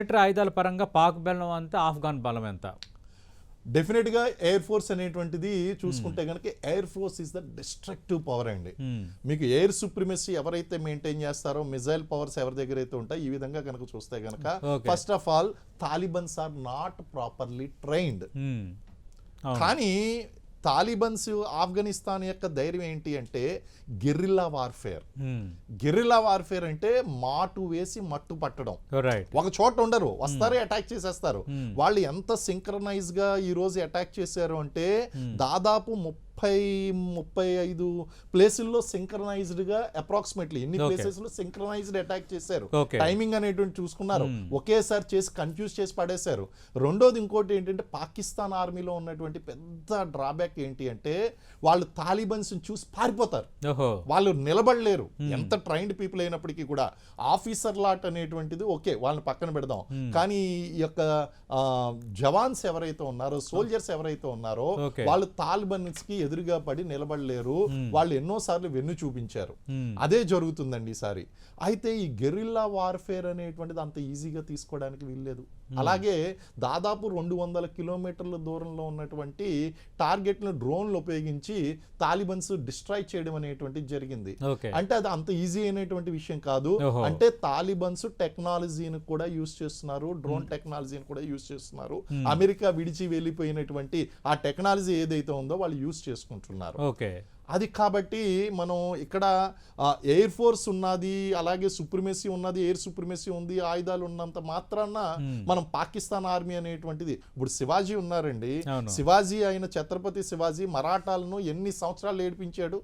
ఆయుధాల పరంగా పాక్ బలం ఎంత, ఆఫ్ఘన్ బలం ఎంత? డెఫినెట్గా ఎయిర్ ఫోర్స్ అనేటువంటిది చూసుకుంటే కనుక air force is the destructive power అండి. మీకు ఎయిర్ సుప్రిమసీ ఎవరైతే మెయింటైన్ చేస్తారో, మిజైల్ పవర్స్ ఎవరి దగ్గర అయితే ఉంటాయి, ఈ విధంగా కనుక చూస్తే కనుక first of all Talibans are not properly trained. కానీ తాలిబన్స్ ఆఫ్ఘనిస్తాన్ యొక్క ధైర్యం ఏంటి అంటే గెరిల్లా వార్ఫేర్. గెరిల్లా వార్ఫేర్ అంటే మాటు వేసి మట్టు పట్టడం. ఒక చోట ఉండరు, వస్తారు, అటాక్ చేసేస్తారు. వాళ్ళు ఎంత సింక్రనైజ్ గా ఈ రోజు అటాక్ చేశారు అంటే దాదాపు 35 ప్లేసుల్లో సింక్రనైజ్డ్ గా అప్రాక్సిమేట్లీ ఎన్ని ప్లేసెస్ లో సింక్రనైజ్డ్ అటాక్ చేశారు. టైమింగ్ అనేటువంటి చూసుకున్నారు, ఒకేసారి చేసి కన్ఫ్యూజ్ చేసి పడేశారు. రెండోది ఇంకోటి ఏంటంటే పాకిస్తాన్ ఆర్మీలో ఉన్నటువంటి పెద్ద డ్రాబ్యాక్ ఏంటి అంటే వాళ్ళు తాలిబన్స్ చూసి పారిపోతారు, వాళ్ళు నిలబడలేరు. ఎంత ట్రైన్డ్ పీపుల్ అయినప్పటికీ కూడా ఆఫీసర్ లాట్ అనేటువంటిది ఓకే, వాళ్ళని పక్కన పెడదాం. కానీ ఈ యొక్క జవాన్స్ ఎవరైతే ఉన్నారో, సోల్జర్స్ ఎవరైతే ఉన్నారో వాళ్ళు తాలిబన్స్ కి ఎదురుగా పడి నిలబడలేరు. వాళ్ళు ఎన్నోసార్లు వెన్ను చూపించారు. అదే జరుగుతుందండి ఈసారి. అయితే ఈ గెరిల్లా వార్ఫేర్ అనేటువంటిది అంత ఈజీగా తీసుకోవడానికి వీల్లేదు. అలాగే దాదాపు 200 కిలోమీటర్ల దూరంలో ఉన్నటువంటి టార్గెట్ను డ్రోన్లు ఉపయోగించి తాలిబన్స్ డిస్ట్రాయ్ చేయడం అనేటువంటిది జరిగింది. అంటే అది అంత ఈజీ అయినటువంటి విషయం కాదు. అంటే తాలిబన్స్ టెక్నాలజీని కూడా యూజ్ చేస్తున్నారు, డ్రోన్ టెక్నాలజీని కూడా యూజ్ చేస్తున్నారు. అమెరికా విడిచి వెళ్ళిపోయినటువంటి ఆ టెక్నాలజీ ఏదైతే ఉందో వాళ్ళు యూజ్ చేసుకుంటున్నారు. అది కాబట్టి మనం ఇక్కడ ఎయిర్ ఫోర్స్ ఉన్నది, అలాగే సుప్రిమసీ ఉన్నది, ఎయిర్ సుప్రిమసీ ఉంది, ఆయుధాలు ఉన్నంత మాత్రాన మనం పాకిస్తాన్ ఆర్మీ అనేటువంటిది, ఇప్పుడు శివాజీ ఉన్నారండి, శివాజీ అయిన ఛత్రపతి శివాజీ మరాఠాలను ఎన్ని సంవత్సరాలు ఏడిపించాడు.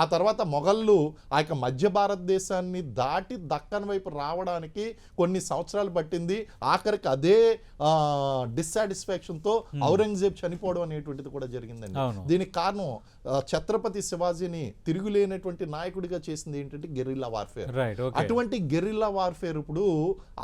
ఆ తర్వాత మొఘళ్ళు ఆ యొక్క మధ్య భారతదేశాన్ని దాటి దక్కన్ వైపు రావడానికి కొన్ని సంవత్సరాలు పట్టింది. ఆఖరికి అదే డిస్సాటిస్ఫాక్షన్తో ఔరంగజేబ్ చనిపోవడం అనేటువంటిది కూడా జరిగిందండి. దీనికి కారణం ఛత్రపతి శివాజీని తిరుగులేనటువంటి నాయకుడిగా చేసింది ఏంటంటే గెరిల్లా వార్ఫేర్. అటువంటి గెరిల్లా వార్ఫేర్ ఇప్పుడు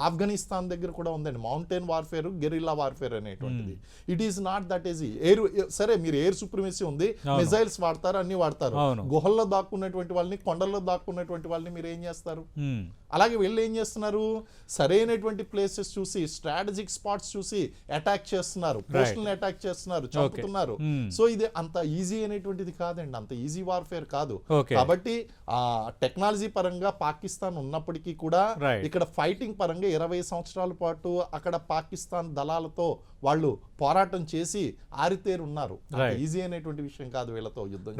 ఆఫ్ఘనిస్తాన్ దగ్గర కూడా ఉందండి. మౌంటైన్ వార్ఫేర్, గెరిల్లా వార్ఫేర్ అనేటువంటిది. It is not that easy. Air సరే, మీరు ఎయిర్ సుప్రిమసీ ఉంది, మిజైల్స్ వాడతారు, అన్ని వాడతారు. గుహల్లో దాక్కున్నటువంటి వాళ్ళని, కొండల్లో దాక్కున్నటువంటి వాళ్ళని మీరు ఏం చేస్తారు? అలాగే వీళ్ళు ఏం చేస్తున్నారు, సరైనటువంటి ప్లేసెస్ చూసి, స్ట్రాటజిక్ స్పాట్స్ చూసి అటాక్ చేస్తున్నారు, పోస్టులను అటాక్ చేస్తున్నారు, చంపుతున్నారు. సో ఇది అంత ఈజీ అనేటువంటిది కాదండి, అంత ఈజీ వార్ఫేర్ కాదు. కాబట్టి ఆ టెక్నాలజీ పరంగా పాకిస్తాన్ ఉన్నప్పటికీ కూడా ఇక్కడ ఫైటింగ్ పరంగా 20 సంవత్సరాల పాటు అక్కడ పాకిస్తాన్ దళాలతో వాళ్ళు పోరాటం చేసి ఆరితేరు ఉన్నారు. ఈజీ అనేటువంటి విషయం కాదు వీళ్ళతో యుద్ధం.